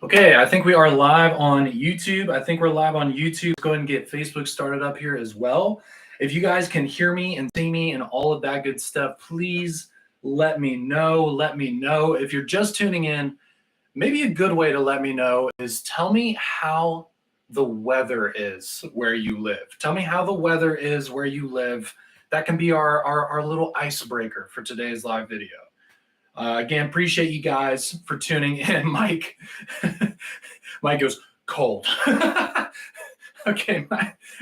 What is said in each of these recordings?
Okay, I think we are live on YouTube. I think we're live on YouTube. Let's go ahead and get Facebook started up here as well. If you guys can hear me and see me and all of that good stuff, please let me know. Let me know. If you're just tuning in, maybe a good way to let me know is tell me how the weather is where you live. Tell me how the weather is where you live. That can be our little icebreaker for today's live video. Again, appreciate you guys for tuning in. Mike, Mike goes cold. Okay,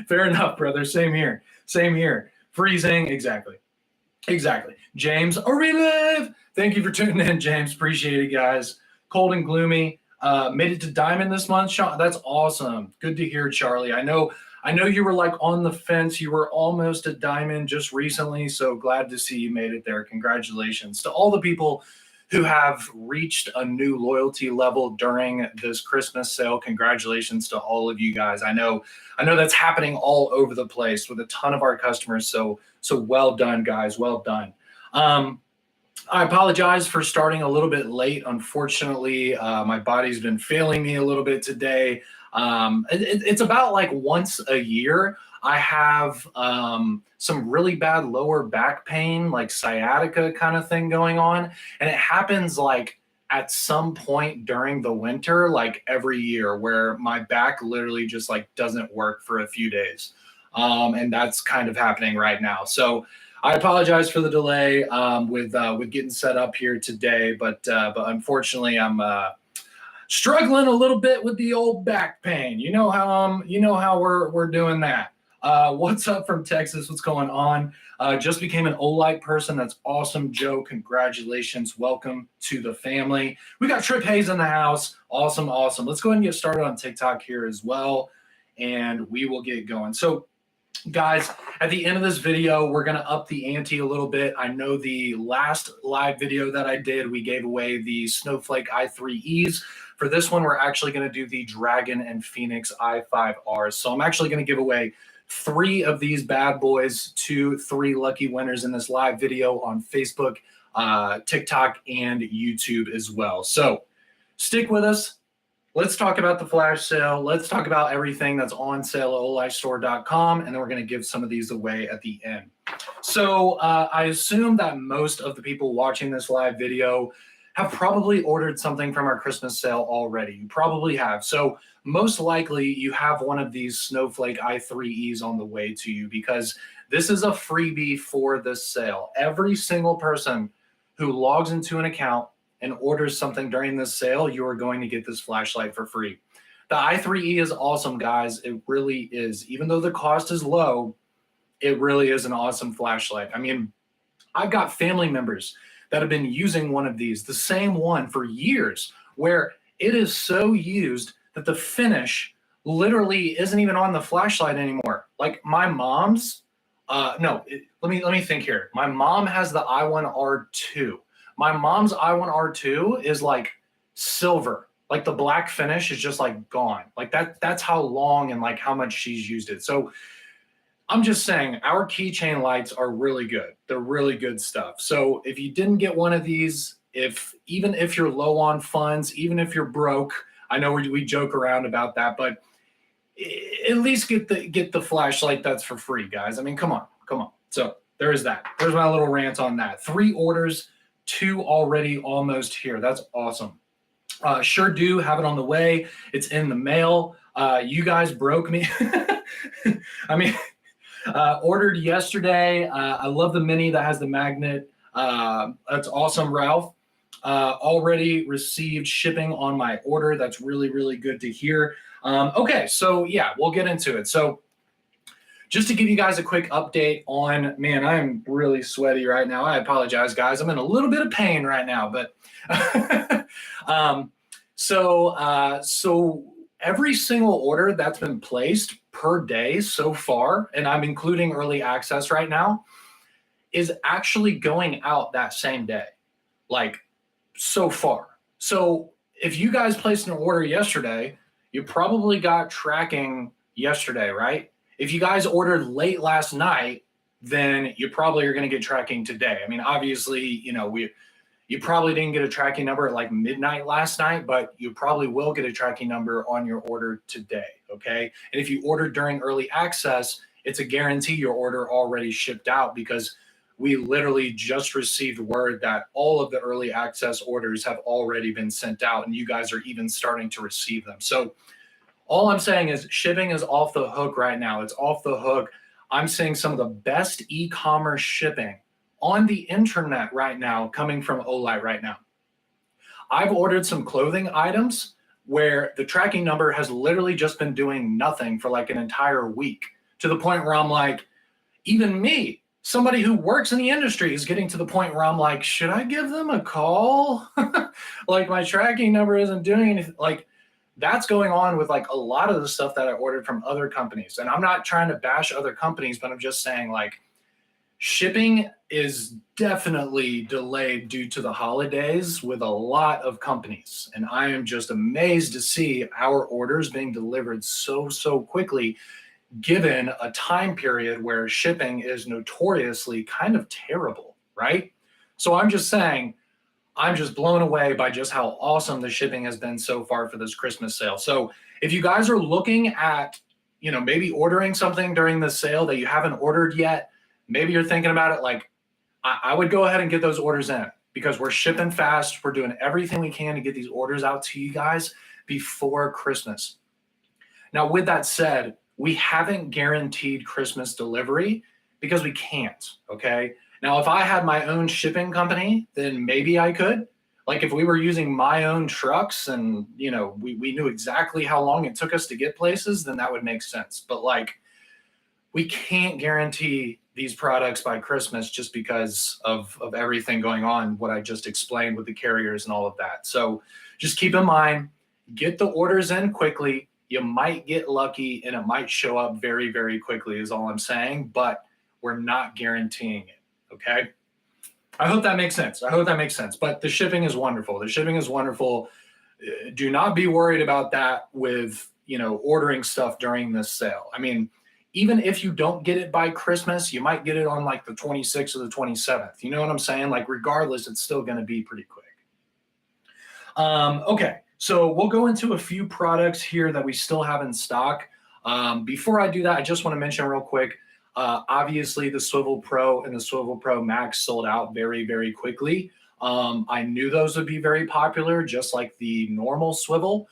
fair enough, brother. Same here. Same here. Freezing. Exactly. Exactly. James, a relive. Thank you for tuning in, James. Appreciate it, guys. Cold and gloomy. Made it to Diamond this month, Sean. That's awesome. Good to hear, Charlie. I know you were like on the fence. You were almost at Diamond just recently, so glad to see you made it there. Congratulations to all the people who have reached a new loyalty level during this Christmas sale. Congratulations to all of you guys. I know that's happening all over the place with a ton of our customers. So well done, guys. Well done. I apologize for starting a little bit late. Unfortunately, my body's been failing me a little bit today. It's about like once a year I have some really bad lower back pain, like sciatica kind of thing going on. And it happens like at some point during the winter, like every year, where my back literally just like doesn't work for a few days. And that's kind of happening right now. So I apologize for the delay with getting set up here today, but unfortunately I'm struggling a little bit with the old back pain. You know how we're doing that. What's up from Texas? What's going on? Just became an Olight person. That's awesome, Joe. Congratulations. Welcome to the family. We got Trip Hayes in the house. Awesome, awesome. Let's go ahead and get started on TikTok here as well, and we will get going. So guys, at the end of this video, we're going to up the ante a little bit. I know the last live video that I did, we gave away the Snowflake i3Es. For this one, we're actually going to do the Dragon and Phoenix i5Rs. So I'm actually going to give away 3 of these bad boys to 3 lucky winners in this live video on Facebook, TikTok, and YouTube as well. So stick with us. Let's talk about the flash sale. Let's talk about everything that's on sale at olightstore.com, and then we're going to give some of these away at the end. So I assume that most of the people watching this live video have probably ordered something from our Christmas sale already. You probably have. So most likely you have one of these Snowflake i3Es on the way to you, because this is a freebie for this sale. Every single person who logs into an account and orders something during this sale, you are going to get this flashlight for free. The i3E is awesome, guys. It really is. Even though the cost is low, it really is an awesome flashlight. I mean, I've got family members that have been using one of these, the same one, for years, where it is so used that the finish literally isn't even on the flashlight anymore. Like my mom's, no, let me think here. My mom has the i1R2. My mom's i1R2 is like silver. Like the black finish is just like gone. Like that's how long and like how much she's used it. So I'm just saying our keychain lights are really good. They're really good stuff. So if you didn't get one of these, even if you're low on funds, even if you're broke, I know we joke around about that, but at least get the flashlight that's for free, guys. I mean, come on. So there is that. There's my little rant on that. 3 orders, 2 already almost here. That's awesome. Sure do have it on the way. It's in the mail. You guys broke me. I mean, ordered yesterday. I love the mini that has the magnet. That's awesome, Ralph. Already received shipping on my order. That's really, really good to hear. Okay, so yeah, we'll get into it. So just to give you guys a quick update on, man, I'm really sweaty right now. I apologize, guys. I'm in a little bit of pain right now, but so every single order that's been placed per day so far, and I'm including early access right now, is actually going out that same day, like so far. So if you guys placed an order yesterday, you probably got tracking yesterday, right? If you guys ordered late last night, then you probably are going to get tracking today. I mean, obviously, You probably didn't get a tracking number at like midnight last night, but you probably will get a tracking number on your order today, okay? And if you ordered during early access, it's a guarantee your order already shipped out, because we literally just received word that all of the early access orders have already been sent out, and you guys are even starting to receive them. So all I'm saying is shipping is off the hook right now. It's off the hook. I'm seeing some of the best e-commerce shipping on the internet right now coming from Olight right now. I've ordered some clothing items where the tracking number has literally just been doing nothing for like an entire week, to the point where I'm like, even me, somebody who works in the industry, is getting to the point where I'm like, should I give them a call? Like, my tracking number isn't doing anything. Like, that's going on with like a lot of the stuff that I ordered from other companies. And I'm not trying to bash other companies, but I'm just saying, like, shipping is definitely delayed due to the holidays with a lot of companies. And I am just amazed to see our orders being delivered so quickly, given a time period where shipping is notoriously kind of terrible, right? So I'm just saying, I'm just blown away by just how awesome the shipping has been so far for this Christmas sale. So if you guys are looking at, maybe ordering something during the sale that you haven't ordered yet, maybe you're thinking about it, like, I would go ahead and get those orders in, because we're shipping fast. We're doing everything we can to get these orders out to you guys before Christmas. Now, with that said, we haven't guaranteed Christmas delivery because we can't, okay? Now, if I had my own shipping company, then maybe I could. Like, if we were using my own trucks and, we knew exactly how long it took us to get places, then that would make sense. But, like, we can't guarantee these products by Christmas just because of everything going on, what I just explained with the carriers and all of that. So just keep in mind, get the orders in quickly. You might get lucky and it might show up very, very quickly, is all I'm saying, but we're not guaranteeing it, okay? I hope that makes sense. But the shipping is wonderful. Do not be worried about that with, ordering stuff during this sale. I mean, even if you don't get it by Christmas, you might get it on like the 26th or the 27th. You know what I'm saying? Like, regardless, it's still going to be pretty quick. Okay, so we'll go into a few products here that we still have in stock. Before I do that, I just want to mention real quick, obviously the Swivel Pro and the Swivel Pro Max sold out very, very quickly. I knew those would be very popular, just like the normal swivel.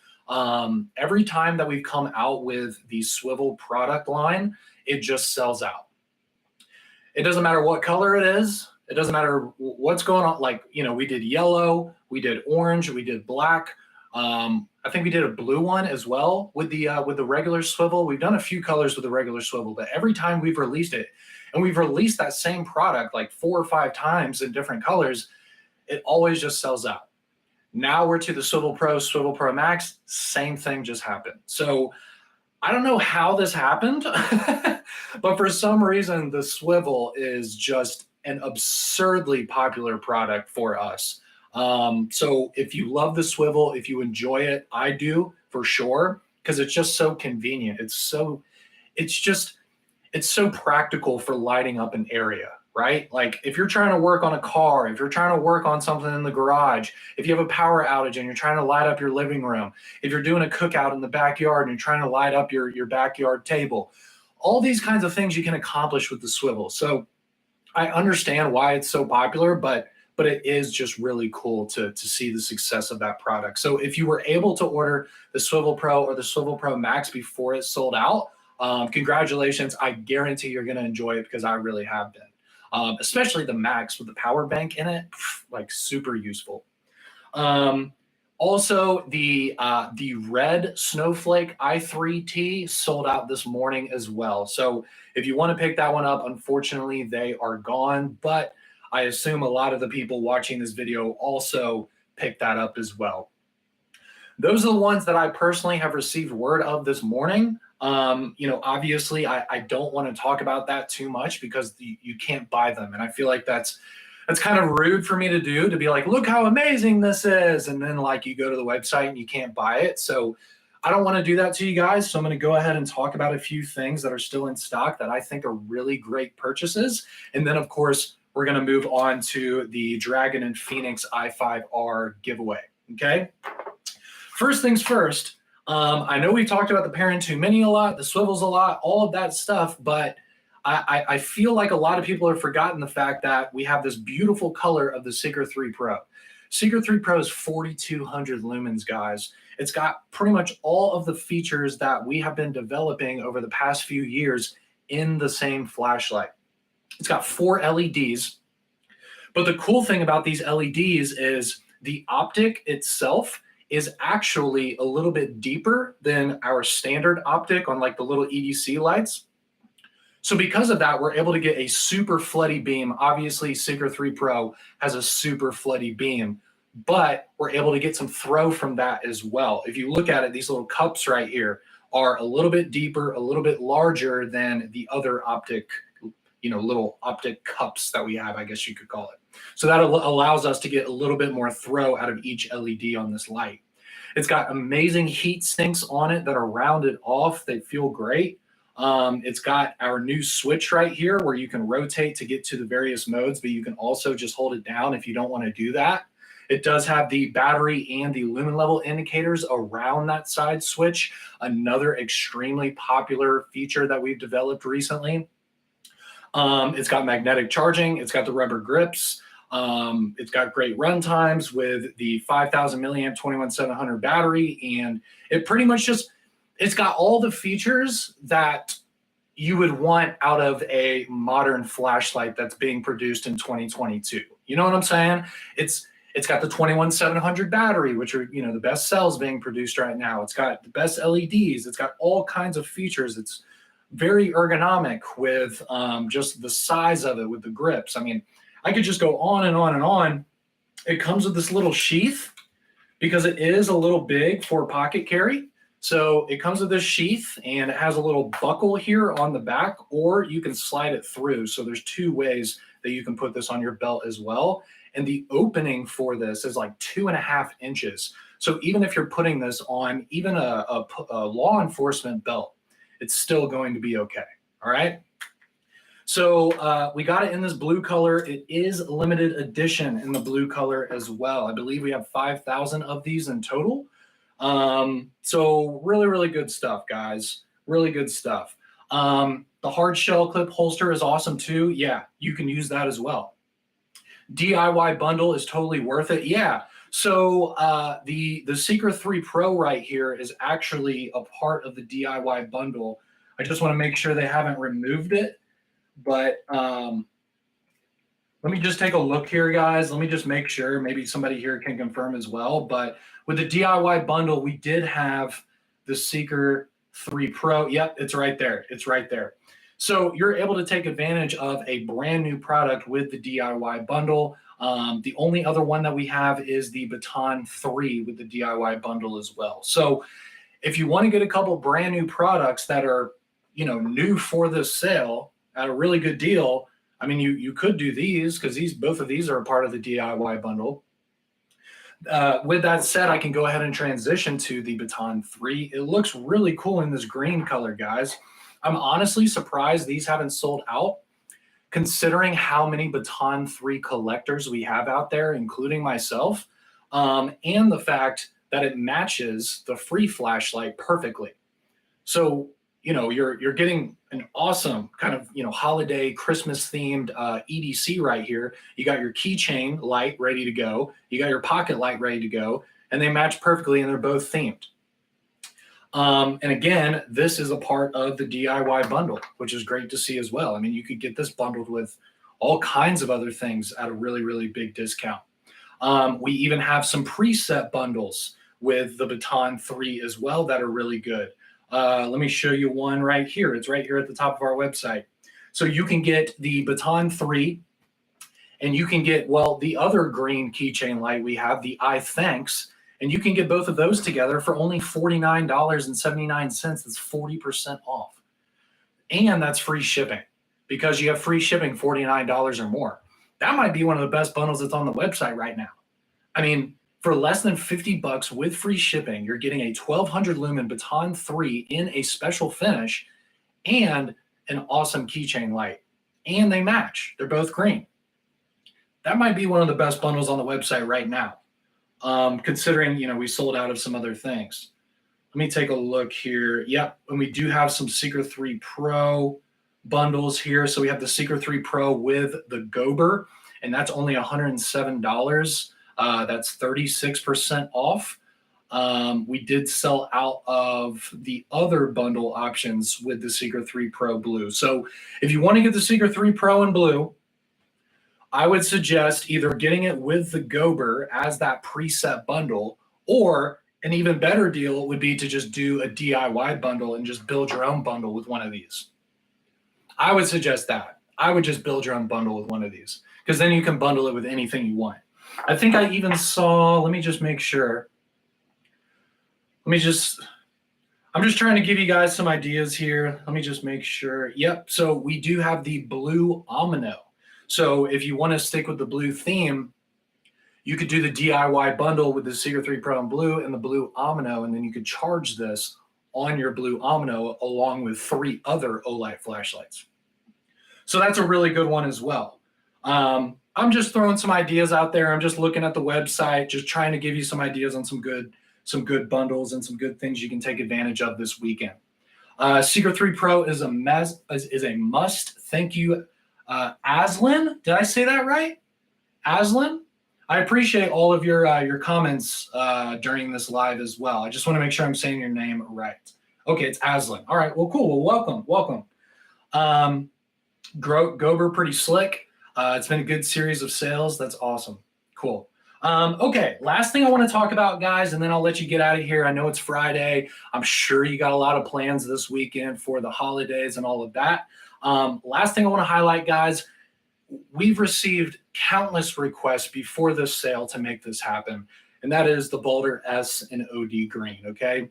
Every time that we've come out with the swivel product line, it just sells out. It doesn't matter what color it is. It doesn't matter what's going on. Like, we did yellow, we did orange, we did black. I think we did a blue one as well with the regular swivel. We've done a few colors with the regular swivel, but every time we've released it, and we've released that same product like 4 or 5 times in different colors, it always just sells out. Now we're to the Swivel Pro Max, same thing just happened. So I don't know how this happened, but for some reason, the swivel is just an absurdly popular product for us. So if you love the swivel, if you enjoy it, I do for sure, because it's just so convenient. It's so practical for lighting up an area. Right? Like, if you're trying to work on a car, if you're trying to work on something in the garage, if you have a power outage and you're trying to light up your living room, if you're doing a cookout in the backyard and you're trying to light up your backyard table, all these kinds of things you can accomplish with the swivel. So I understand why it's so popular, but it is just really cool to see the success of that product. So if you were able to order the Swivel Pro or the Swivel Pro Max before it sold out, congratulations. I guarantee you're going to enjoy it, because I really have been. Especially the Max with the power bank in it, like, super useful. Also, the red Snowflake i3T sold out this morning as well. So if you want to pick that one up, unfortunately, they are gone. But I assume a lot of the people watching this video also picked that up as well. Those are the ones that I personally have received word of this morning. Obviously, I don't want to talk about that too much, because you can't buy them. And I feel like that's kind of rude for me to do, to be like, look how amazing this is. And then, like, you go to the website and you can't buy it. So I don't want to do that to you guys. So I'm going to go ahead and talk about a few things that are still in stock that I think are really great purchases. And then, of course, we're going to move on to the Dragon and Phoenix i5R giveaway. Okay. First things first, I know we talked about the Parent 2 Mini a lot, the swivels a lot, all of that stuff, but I feel like a lot of people have forgotten the fact that we have this beautiful color of the Seeker 3 Pro. Seeker 3 Pro is 4,200 lumens, guys. It's got pretty much all of the features that we have been developing over the past few years in the same flashlight. It's got 4 LEDs, but the cool thing about these LEDs is the optic itself is actually a little bit deeper than our standard optic on like the little EDC lights. So because of that, we're able to get a super floody beam. Obviously, Seeker 3 Pro has a super floody beam, but we're able to get some throw from that as well. If you look at it, these little cups right here are a little bit deeper, a little bit larger than the other optic, little optic cups that we have, I guess you could call it. So that allows us to get a little bit more throw out of each LED on this light. It's got amazing heat sinks on it that are rounded off. They feel great. It's got our new switch right here where you can rotate to get to the various modes, but you can also just hold it down if you don't want to do that. It does have the battery and the lumen level indicators around that side switch, another extremely popular feature that we've developed recently. It's got magnetic charging. It's got the rubber grips. It's got great run times with the 5,000 milliamp 21700 battery. And it pretty much it's got all the features that you would want out of a modern flashlight that's being produced in 2022. You know what I'm saying? It's got the 21700 battery, which are, the best cells being produced right now. It's got the best LEDs. It's got all kinds of features. It's very ergonomic with just the size of it, with the grips. I mean, I could just go on and on and on. It comes with this little sheath because it is a little big for pocket carry. So it comes with this sheath and it has a little buckle here on the back, or you can slide it through. So there's 2 ways that you can put this on your belt as well. And the opening for this is like 2.5 inches. So even if you're putting this on even a law enforcement belt, it's still going to be okay. All right. So we got it in this blue color. It is limited edition in the blue color as well. I believe we have 5,000 of these in total. So really, really good stuff, guys. Really good stuff. The hard shell clip holster is awesome too. Yeah, you can use that as well. DIY bundle is totally worth it. Yeah. So the Seeker 3 Pro right here is actually a part of the DIY bundle. I just want to make sure they haven't removed it. But let me just take a look here, guys. Let me just make sure. Maybe somebody here can confirm as well. But with the DIY bundle, we did have the Seeker 3 Pro. Yep, it's right there. It's right there. So you're able to take advantage of a brand new product with the DIY bundle. The only other one that we have is the Baton 3 with the DIY bundle as well. So if you want to get a couple brand new products that are, new for this sale at a really good deal, I mean, you could do these because both of these are a part of the DIY bundle. With that said, I can go ahead and transition to the Baton 3. It looks really cool in this green color, guys. I'm honestly surprised these haven't sold out, considering how many Baton 3 collectors we have out there, including myself, and the fact that it matches the free flashlight perfectly. So, you're getting an awesome kind of, holiday Christmas themed EDC right here. You got your keychain light ready to go. You got your pocket light ready to go, and they match perfectly, and they're both themed. And again, this is a part of the DIY bundle, which is great to see as well. I mean, you could get this bundled with all kinds of other things at a really, really big discount. We even have some preset bundles with the Baton 3 as well that are really good. Let me show you one right here. It's right here at the top of our website. So you can get the Baton 3, and you can get, the other green keychain light we have, the iThanks, and you can get both of those together for only $49.79. That's 40% off. And that's free shipping because you have free shipping $49 or more. That might be one of the best bundles that's on the website right now. I mean, for less than $50 with free shipping, you're getting a 1200 lumen Baton 3 in a special finish and an awesome keychain light. And they match. They're both green. that might be one of the best bundles on the website right now. Considering, we sold out of some other things. Let me take a look here. Yep, and we do have some Seeker 3 Pro bundles here. So we have the Seeker 3 Pro with the Gober, and that's only $107. That's 36% off. We did sell out of the other bundle options with the Seeker 3 Pro Blue. So if you want to get the Seeker 3 Pro in blue, I would suggest either getting it with the Gober as that preset bundle, or an even better deal would be to just do a DIY bundle and just build your own bundle with one of these. I would suggest that. I would just build your own bundle with one of these, because then you can bundle it with anything you want. I think I even saw, let me just make sure. I'm just trying to give you guys some ideas here. Let me just make sure. Yep, so we do have the blue Omino. So if you want to stick with the blue theme, you could do the DIY bundle with the Seeker 3 Pro in blue and the blue Omino, and then you could charge this on your blue Omino along with 3 other Olight flashlights. So that's a really good one as well. I'm just throwing some ideas out there. I'm just looking at the website, just trying to give you some ideas on some good bundles and some good things you can take advantage of this weekend. Seeker 3 Pro is a must. Thank you, Aslan. Did I say that right? Aslan? I appreciate all of your comments during this live as well. I just want to make sure I'm saying your name right. Okay, it's Aslan. All right, well, cool. Well, welcome. Gober, pretty slick. It's been a good series of sales. That's awesome. Cool. Okay, last thing I want to talk about, guys, and then I'll let you get out of here. I know it's Friday. I'm sure you got a lot of plans this weekend for the holidays and all of that. Last thing I want to highlight, guys, we've received countless requests before this sale to make this happen, and that is the Boulder S and OD green, okay?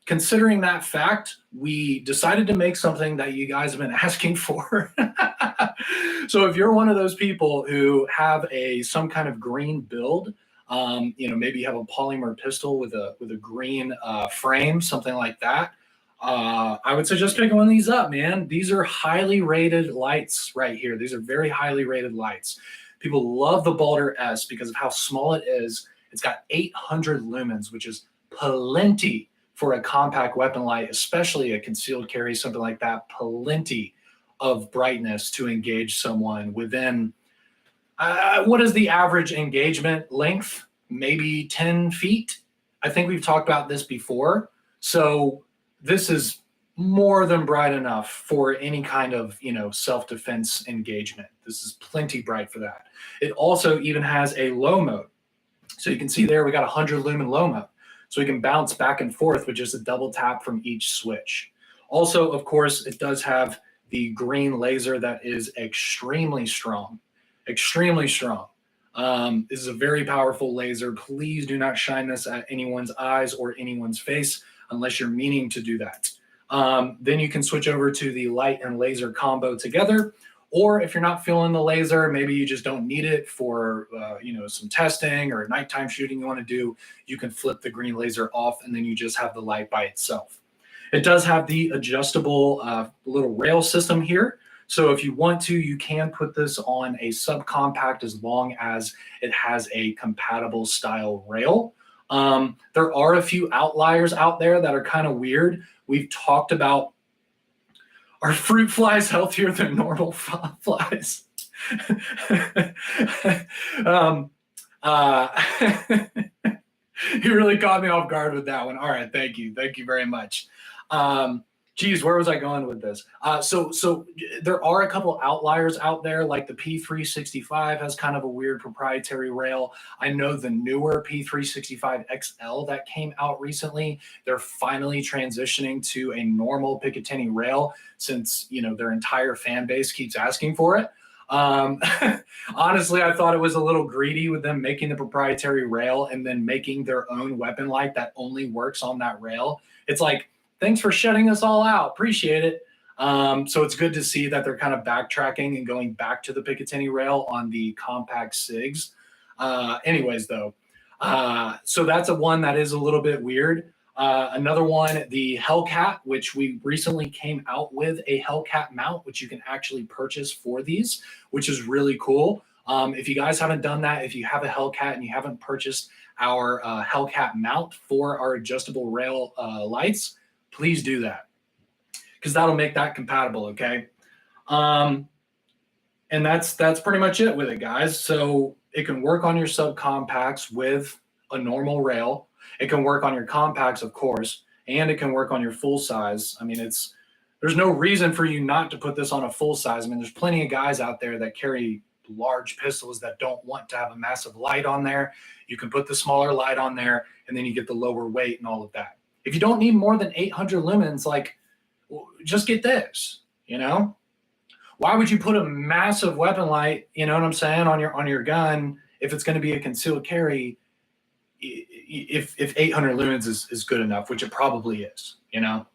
Considering that fact, we decided to make something that you guys have been asking for. So if you're one of those people who have some kind of green build, maybe you have a polymer pistol with a green frame, something like that, I would suggest picking one of these up, man. These are highly rated lights right here. These are very highly rated lights. People love the Boulder S because of how small it is. It's got 800 lumens, which is plenty for a compact weapon light, especially a concealed carry, something like that. Plenty of brightness to engage someone within, what is the average engagement length? Maybe 10 feet. I think we've talked about this before. So this is more than bright enough for any kind of, self-defense engagement. This is plenty bright for that. It also even has a low mode. So you can see there, we got 100 lumen low mode. So we can bounce back and forth with just a double tap from each switch. Also, of course, it does have the green laser that is extremely strong, extremely strong. This is a very powerful laser. Please do not shine this at anyone's eyes or anyone's face unless you're meaning to do that. Then you can switch over to the light and laser combo together. Or if you're not feeling the laser, maybe you just don't need it for some testing or nighttime shooting you want to do, you can flip the green laser off and then you just have the light by itself. It does have the adjustable little rail system here. So if you want to, you can put this on a subcompact as long as it has a compatible style rail. There are a few outliers out there that are kind of weird. We've talked about, are fruit flies healthier than normal flies? You really caught me off guard with that one. All right, thank you. Thank you very much. Geez, where was I going with this? So there are a couple outliers out there, like the P365 has kind of a weird proprietary rail. I know the newer P365 XL that came out recently, they're finally transitioning to a normal Picatinny rail since, their entire fan base keeps asking for it. Honestly, I thought it was a little greedy with them making the proprietary rail and then making their own weapon light that only works on that rail. It's like, thanks for shutting us all out. Appreciate it. So it's good to see that they're kind of backtracking and going back to the Picatinny rail on the compact SIGs. Anyways, though, so that's one that is a little bit weird. Another one, the Hellcat, which we recently came out with a Hellcat mount, which you can actually purchase for these, which is really cool. If you guys haven't done that, if you have a Hellcat and you haven't purchased our Hellcat mount for our adjustable rail lights, please do that, because that'll make that compatible, okay? And that's pretty much it with it, guys. So it can work on your subcompacts with a normal rail. It can work on your compacts, of course, and it can work on your full size. I mean, there's no reason for you not to put this on a full size. I mean, there's plenty of guys out there that carry large pistols that don't want to have a massive light on there. You can put the smaller light on there, and then you get the lower weight and all of that. If you don't need more than 800 lumens, like, just get this, you know? Why would you put a massive weapon light, you know what I'm saying, on your gun if it's going to be a concealed carry, if 800 lumens is good enough, which it probably is, you know?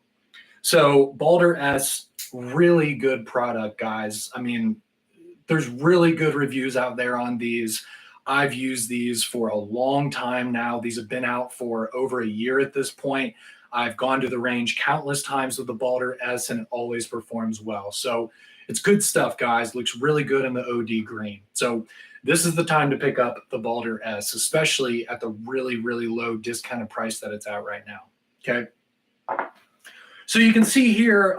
So Balder S, really good product, guys. I mean, there's really good reviews out there on these. I've used these for a long time now. These have been out for over a year at this point. I've gone to the range countless times with the Balder S, and it always performs well. So it's good stuff, guys. Looks really good in the OD green. So this is the time to pick up the Balder S, especially at the really, really low discounted price that it's at right now. Okay. So you can see here,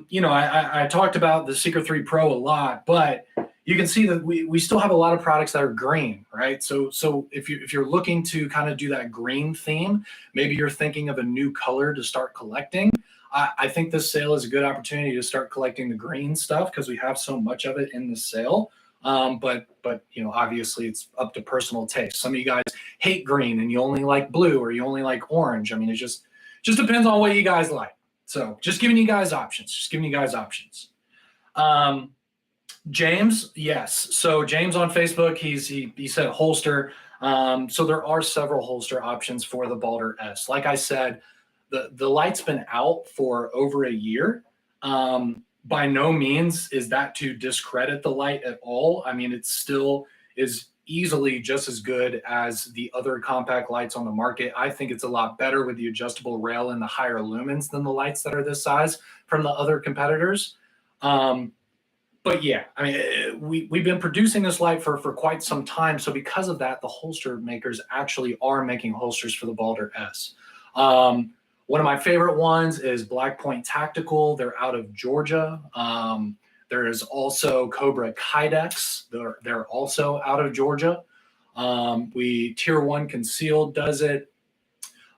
you know, I talked about the Seeker 3 Pro a lot, but you can see that we still have a lot of products that are green, right? So if you're looking to kind of do that green theme, maybe you're thinking of a new color to start collecting. I think this sale is a good opportunity to start collecting the green stuff because we have so much of it in the sale. But you know, obviously it's up to personal taste. Some of you guys hate green and you only like blue, or you only like orange. I mean, it just depends on what you guys like. So just giving you guys options. James, yes. So James on Facebook, he said holster. So there are several holster options for the Balder S. Like I said, the light's been out for over a year. By no means is that to discredit the light at all. I mean, it still is easily just as good as the other compact lights on the market. I think it's a lot better with the adjustable rail and the higher lumens than the lights that are this size from the other competitors. But yeah, I mean, we've been producing this light for quite some time. So because of that, the holster makers actually are making holsters for the Balder S. One of my favorite ones is Black Point Tactical. They're out of Georgia. There is also Cobra Kydex. They're also out of Georgia. Tier 1 Concealed does it.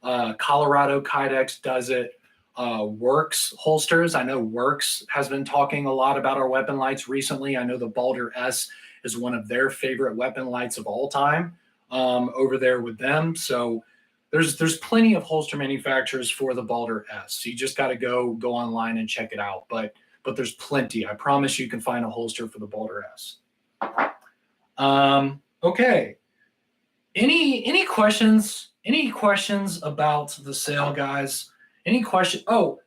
Colorado Kydex does it. Works holsters. I know Works has been talking a lot about our weapon lights recently. I know the Balder S is one of their favorite weapon lights of all time over there with them. So there's plenty of holster manufacturers for the Balder S. You just got to go online and check it out. But there's plenty. I promise you can find a holster for the Balder S. Okay. Any questions? Any questions about the sale, guys? Any question? Oh,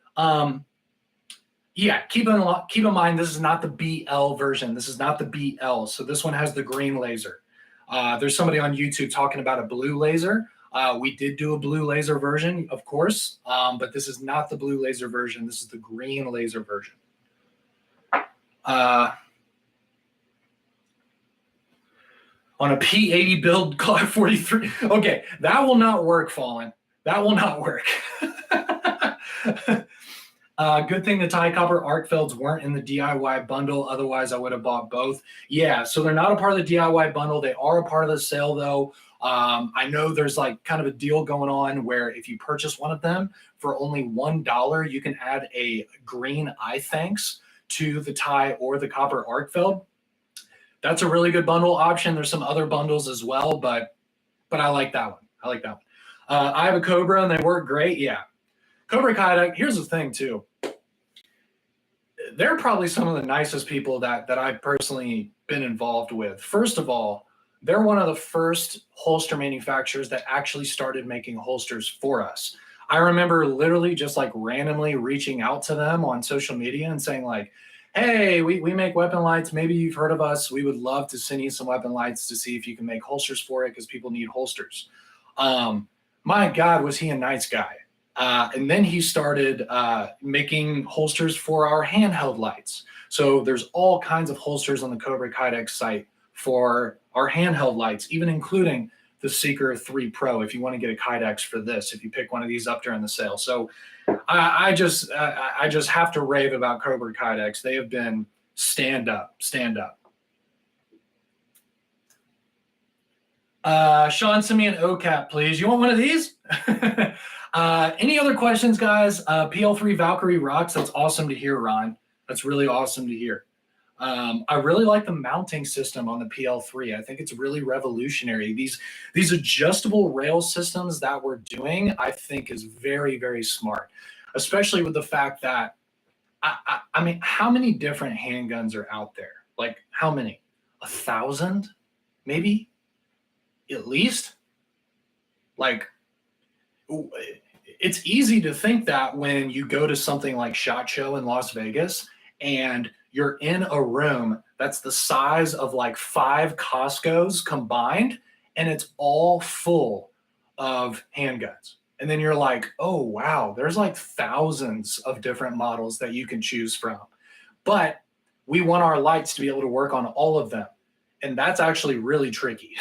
yeah. Keep in mind, this is not the BL version. This is not the BL. So this one has the green laser. There's somebody on YouTube talking about a blue laser. We did do a blue laser version, of course, but this is not the blue laser version. This is the green laser version. On a P80 build, Glock 43. Okay, that will not work, Fallen. That will not work. Good thing the Tie Copper arc felds weren't in the DIY bundle. Otherwise, I would have bought both. Yeah, so they're not a part of the DIY bundle. They are a part of the sale, though. I know there's like kind of a deal going on where if you purchase one of them for only $1, you can add a green eye thanks to the tie or the copper arc feld. That's a really good bundle option. There's some other bundles as well, but I like that one. I have a Cobra and they work great. Yeah. Cobra Kydex, here's the thing too. They're probably some of the nicest people that I've personally been involved with. First of all, they're one of the first holster manufacturers that actually started making holsters for us. I remember literally just like randomly reaching out to them on social media and saying like, hey, we make weapon lights. Maybe you've heard of us. We would love to send you some weapon lights to see if you can make holsters for it because people need holsters. My God, was he a nice guy. And then he started making holsters for our handheld lights. So there's all kinds of holsters on the Cobra Kydex site for our handheld lights, even including the Seeker 3 Pro if you want to get a Kydex for this, if you pick one of these up during the sale. So I just have to rave about Cobra Kydex. They have been stand up. Sean, send me an OCAP, please. You want one of these? Any other questions, guys? PL3 Valkyrie rocks. That's awesome to hear, Ron. That's really awesome to hear. I really like the mounting system on the PL3. I think it's really revolutionary. These adjustable rail systems that we're doing, I think, is very, very smart, especially with the fact that, I mean, how many different handguns are out there? Like, how many? 1,000, maybe? At least? Like, it's easy to think that when you go to something like SHOT Show in Las Vegas and you're in a room that's the size of like 5 Costco's combined, and it's all full of handguns. And then you're like, oh, wow, there's like thousands of different models that you can choose from. But we want our lights to be able to work on all of them. And that's actually really tricky.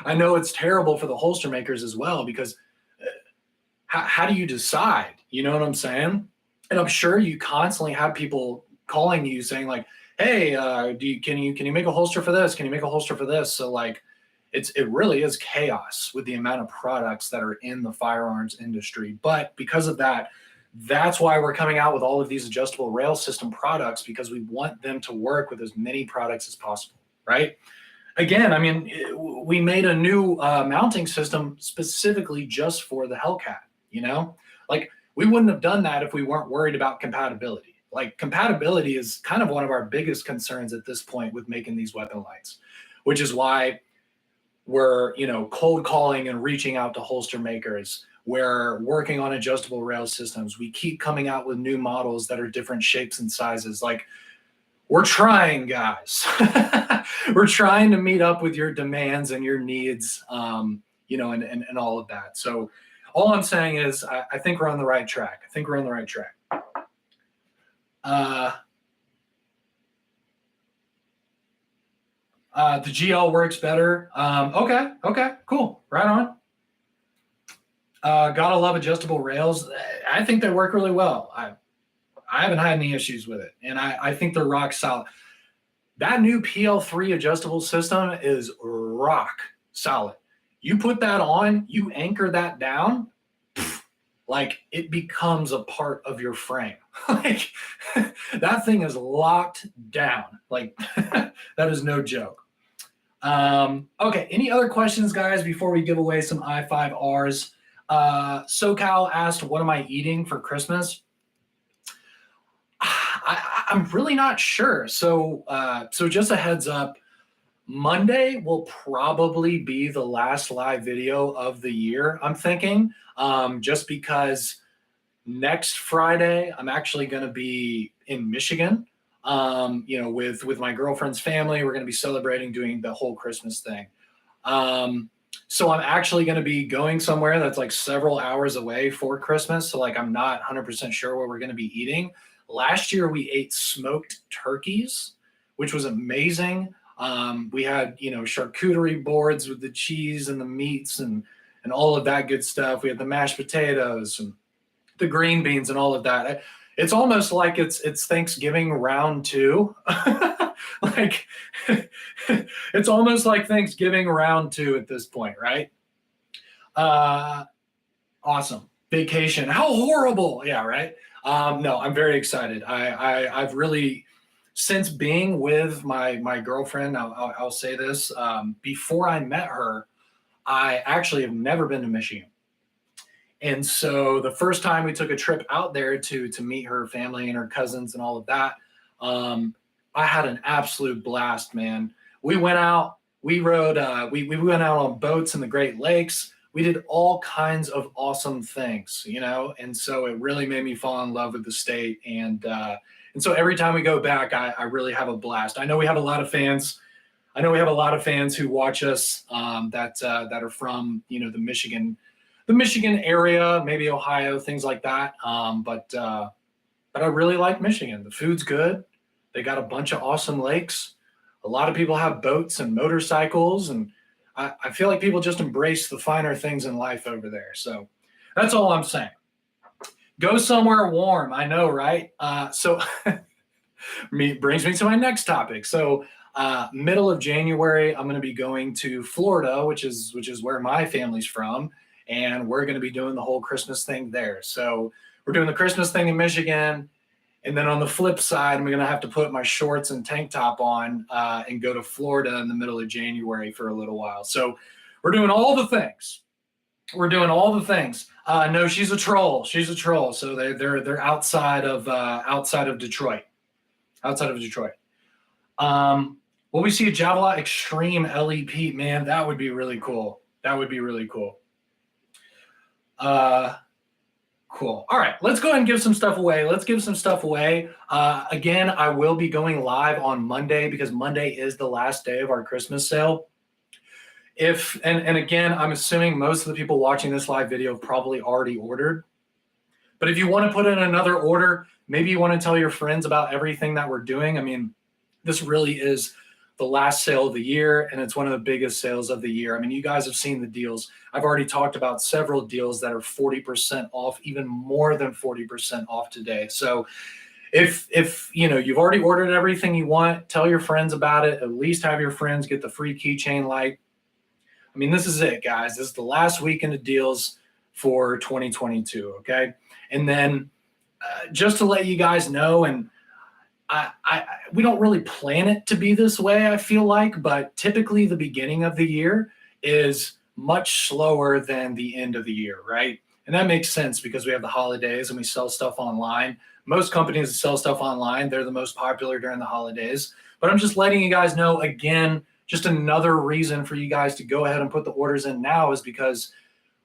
I know it's terrible for the holster makers as well, because how do you decide? You know what I'm saying? And I'm sure you constantly have people calling you saying like, hey, can you make a holster for this? Can you make a holster for this? So like, it really is chaos with the amount of products that are in the firearms industry. But because of that, that's why we're coming out with all of these adjustable rail system products, because we want them to work with as many products as possible, right? Again, I mean, we made a new mounting system specifically just for the Hellcat, you know? Like, we wouldn't have done that if we weren't worried about compatibility. Like, compatibility is kind of one of our biggest concerns at this point with making these weapon lights, which is why we're, you know, cold calling and reaching out to holster makers. We're working on adjustable rail systems. We keep coming out with new models that are different shapes and sizes. Like, we're trying, guys. We're trying to meet up with your demands and your needs, you know, and all of that. So all I'm saying is I think we're on the right track. The GL works better. Okay, cool. Right on. Gotta love adjustable rails. I think they work really well. I haven't had any issues with it, and I think they're rock solid. That new PL3 adjustable system is rock solid. You put that on, you anchor that down, like it becomes a part of your frame. Like that thing is locked down. Like that is no joke. Okay, any other questions, guys, before we give away some i5Rs? SoCal asked, what am I eating for Christmas? I'm really not sure. So just a heads up, Monday will probably be the last live video of the year, I'm thinking, just because next Friday, I'm actually going to be in Michigan, you know, with my girlfriend's family. We're going to be celebrating, doing the whole Christmas thing. So I'm actually going to be going somewhere that's like several hours away for Christmas. So like, I'm not 100% sure what we're going to be eating. Last year we ate smoked turkeys, which was amazing. We had, you know, charcuterie boards with the cheese and the meats and all of that good stuff. We had the mashed potatoes and the green beans and all of that. It's almost like it's Thanksgiving round 2. Like it's almost like Thanksgiving round 2 at this point, right? Awesome. Vacation. How horrible. Yeah, right. No, I'm very excited. I've really, since being with my girlfriend, I'll say this, before I met her, I actually have never been to Michigan. And so the first time we took a trip out there to meet her family and her cousins and all of that, I had an absolute blast, man. We went out, we rode, we went out on boats in the Great Lakes. We did all kinds of awesome things, you know? And so it really made me fall in love with the state. And so every time we go back, I really have a blast. I know we have a lot of fans. I know we have a lot of fans who watch us that are from, you know, the Michigan area, maybe Ohio, things like that. But I really like Michigan. The food's good. They got a bunch of awesome lakes. A lot of people have boats and motorcycles, and I feel like people just embrace the finer things in life over there. So that's all I'm saying. Go somewhere warm. I know, right? So brings me to my next topic. So middle of January, I'm going to be going to Florida, which is where my family's from, and we're going to be doing the whole Christmas thing there. So we're doing the Christmas thing in Michigan, and then on the flip side, I'm going to have to put my shorts and tank top on and go to Florida in the middle of January for a little while. So we're doing all the things. We're doing all the things. No, she's a troll. She's a troll. So they're outside of Detroit. Outside of Detroit. Will we see a Javelot Extreme LEP? Man, that would be really cool. That would be really cool. Cool. All right, let's go ahead and give some stuff away. Let's give some stuff away. Again, I will be going live on Monday because Monday is the last day of our Christmas sale. And again, I'm assuming most of the people watching this live video have probably already ordered. But if you want to put in another order, maybe you want to tell your friends about everything that we're doing. I mean, this really is the last sale of the year, and it's one of the biggest sales of the year. I mean, you guys have seen the deals. I've already talked about several deals that are 40% off, even more than 40% off today. So if you know you've already ordered everything you want, tell your friends about it. At least have your friends get the free keychain light. I mean, this is it, guys. This is the last weekend of deals for 2022, okay? And then just to let you guys know, and we don't really plan it to be this way, I feel like, but typically the beginning of the year is much slower than the end of the year, right? And that makes sense because we have the holidays and we sell stuff online. Most companies that sell stuff online, they're the most popular during the holidays. But I'm just letting you guys know, again, just another reason for you guys to go ahead and put the orders in now is because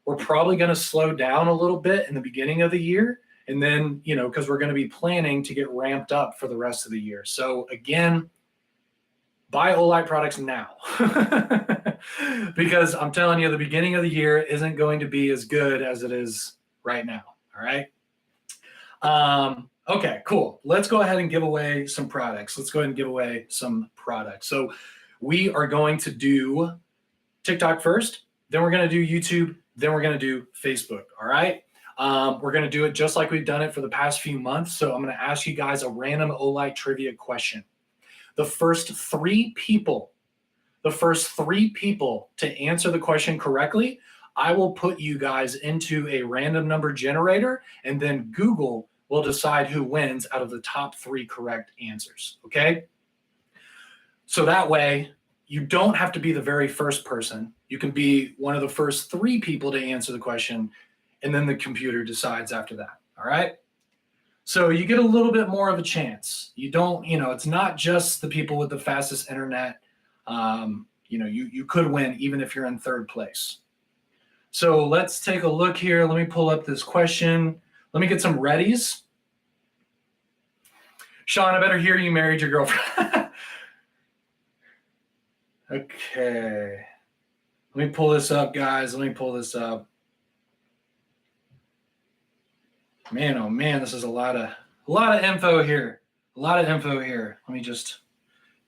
we're probably going to slow down a little bit in the beginning of the year. And then, you know, because we're going to be planning to get ramped up for the rest of the year. So again, buy Olight products now. Because I'm telling you, the beginning of the year isn't going to be as good as it is right now. All right. Okay, cool. Let's go ahead and give away some products. Let's go ahead and give away some products. So we are going to do TikTok first, then we're going to do YouTube, then we're going to do Facebook. All right. We're going to do it just like we've done it for the past few months. So I'm going to ask you guys a random Olight trivia question. The first three people to answer the question correctly, I will put you guys into a random number generator, and then Google will decide who wins out of the top three correct answers. Okay? So that way, you don't have to be the very first person. You can be one of the first three people to answer the question, and then the computer decides after that. All right. So you get a little bit more of a chance. You don't, you know, it's not just the people with the fastest internet. You know, you could win even if you're in third place. So let's take a look here. Let me pull up this question. Let me get some readies. Sean, I better hear you married your girlfriend. Okay. Let me pull this up, guys. Let me pull this up. Man, oh man, this is a lot of info here. A lot of info here. Let me just,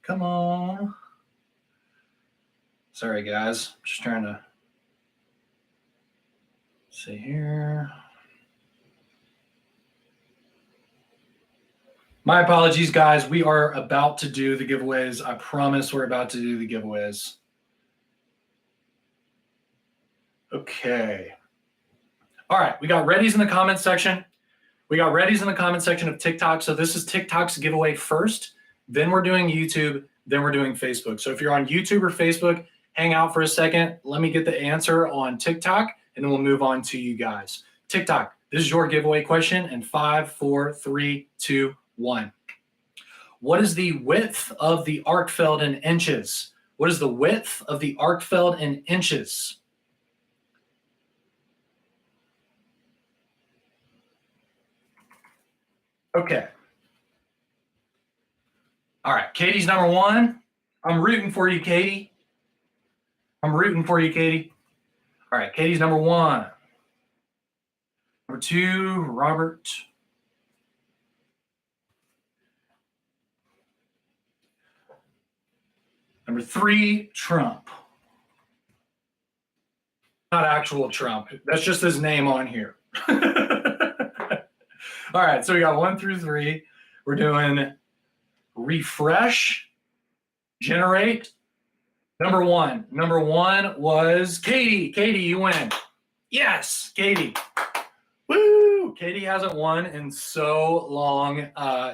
come on. Sorry, guys. I'm just trying to see here. My apologies, guys. We are about to do the giveaways. I promise we're about to do the giveaways. Okay. All right. We got readies in the comment section. We got readies in the comment section of TikTok. So this is TikTok's giveaway first. Then we're doing YouTube. Then we're doing Facebook. So if you're on YouTube or Facebook, hang out for a second. Let me get the answer on TikTok, and then we'll move on to you guys. TikTok, this is your giveaway question in 5, 4, 3, 2, 1. What is the width of the arc felt in inches? What is the width of the arc felt in inches? Okay. All right. Katie's number one. I'm rooting for you, Katie. I'm rooting for you, Katie. All right. Katie's number one. Number two, Robert. Number 3, Trump. Not actual Trump. That's just his name on here. All right, so we got 1 through 3. We're doing refresh, generate. Number 1. Number 1 was Katie. Katie, you win. Yes, Katie. Woo! Katie hasn't won in so long.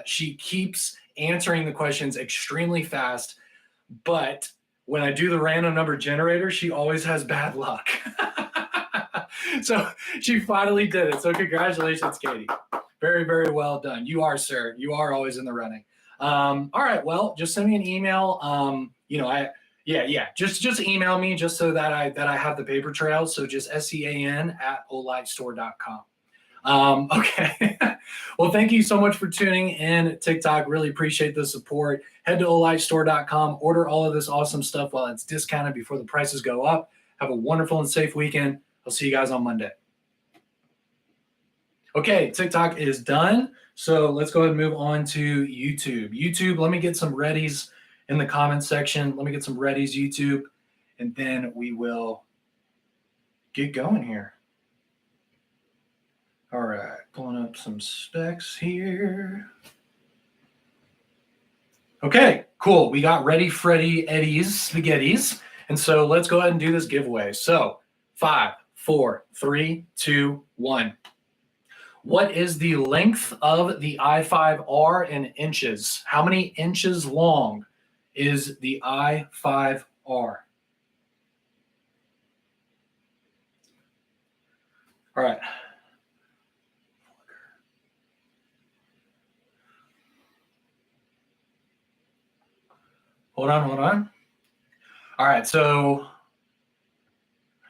She keeps answering the questions extremely fast, but when I do the random number generator, she always has bad luck. So she finally did it. So congratulations, Katie. Very, very well done. You are, sir. You are always in the running. All right. Well, just send me an email. Just email me just so that I have the paper trail. So just sean@olightstore.com. Okay. Well, thank you so much for tuning in. TikTok, really appreciate the support. Head to olightstore.com, order all of this awesome stuff while it's discounted before the prices go up. Have a wonderful and safe weekend. I'll see you guys on Monday. Okay, TikTok is done. So let's go ahead and move on to YouTube. YouTube, let me get some readies in the comment section. Let me get some readies, YouTube, and then we will get going here. All right, pulling up some specs here. Okay, cool. We got Ready Freddy Eddie's Spaghettis. And so let's go ahead and do this giveaway. So 5, 4, 3, 2, 1. What is the length of the i5R in inches? How many inches long is the i5R? All right. Hold on. All right, so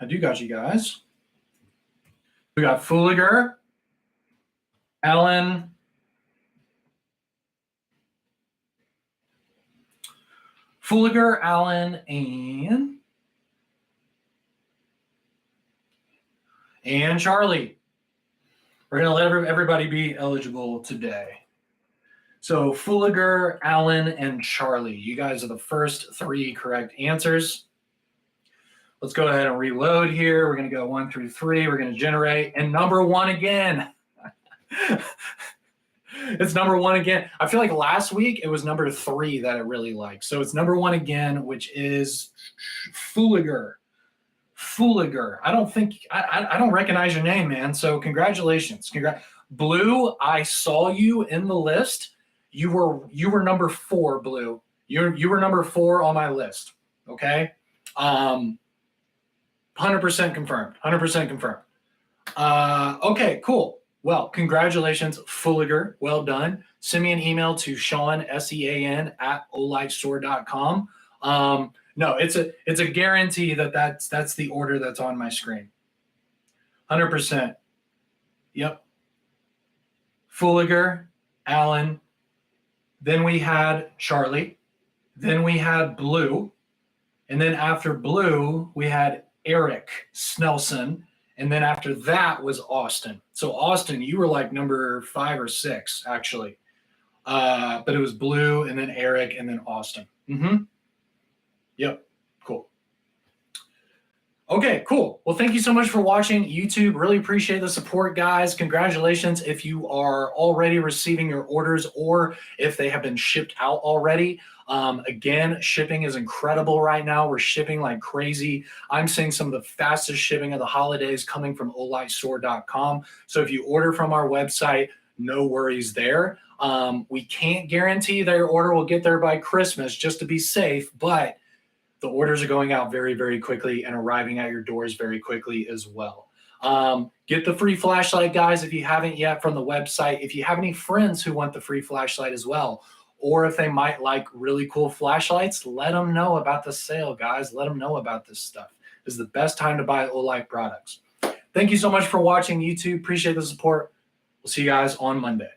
I do got you guys. We got Fooliger, Alan, and Charlie. We're going to let everybody be eligible today. So Fooliger, Alan, and Charlie. You guys are the first 3 correct answers. Let's go ahead and reload here. We're going to go 1 through 3. We're going to generate. And number 1 again. It's number 1 again. I feel like last week it was number 3 that I really liked. So it's number 1 again, which is Fooliger. I don't recognize your name, man. So congratulations. Blue, I saw you in the list. You were number 4, Blue. You were number 4 on my list. Okay. 100% confirmed. 100% confirmed. Okay, cool. Well, congratulations, Fooliger. Well done. Send me an email to Sean, SEAN@olightstore.com. No, it's a guarantee that's the order that's on my screen. 100%. Yep. Fooliger, Alan. Then we had Charlie. Then we had Blue. And then after Blue, we had Eric Snelson. And then after that was Austin. So Austin, you were like number 5 or 6, actually. But it was Blue, and then Eric, and then Austin. Yep, cool. Okay, cool. Well, thank you so much for watching YouTube. Really appreciate the support, guys. Congratulations if you are already receiving your orders or if they have been shipped out already. Again, shipping is incredible right now. We're shipping like crazy. I'm seeing some of the fastest shipping of the holidays coming from olightstore.com. So if you order from our website, no worries there. We can't guarantee that your order will get there by Christmas just to be safe, but the orders are going out very, very quickly and arriving at your doors very quickly as well. Get the free flashlight, guys, if you haven't yet, from the website. If you have any friends who want the free flashlight as well, or if they might like really cool flashlights, let them know about the sale, guys. Let them know about this stuff. This is the best time to buy Olight products. Thank you so much for watching YouTube. Appreciate the support. We'll see you guys on Monday.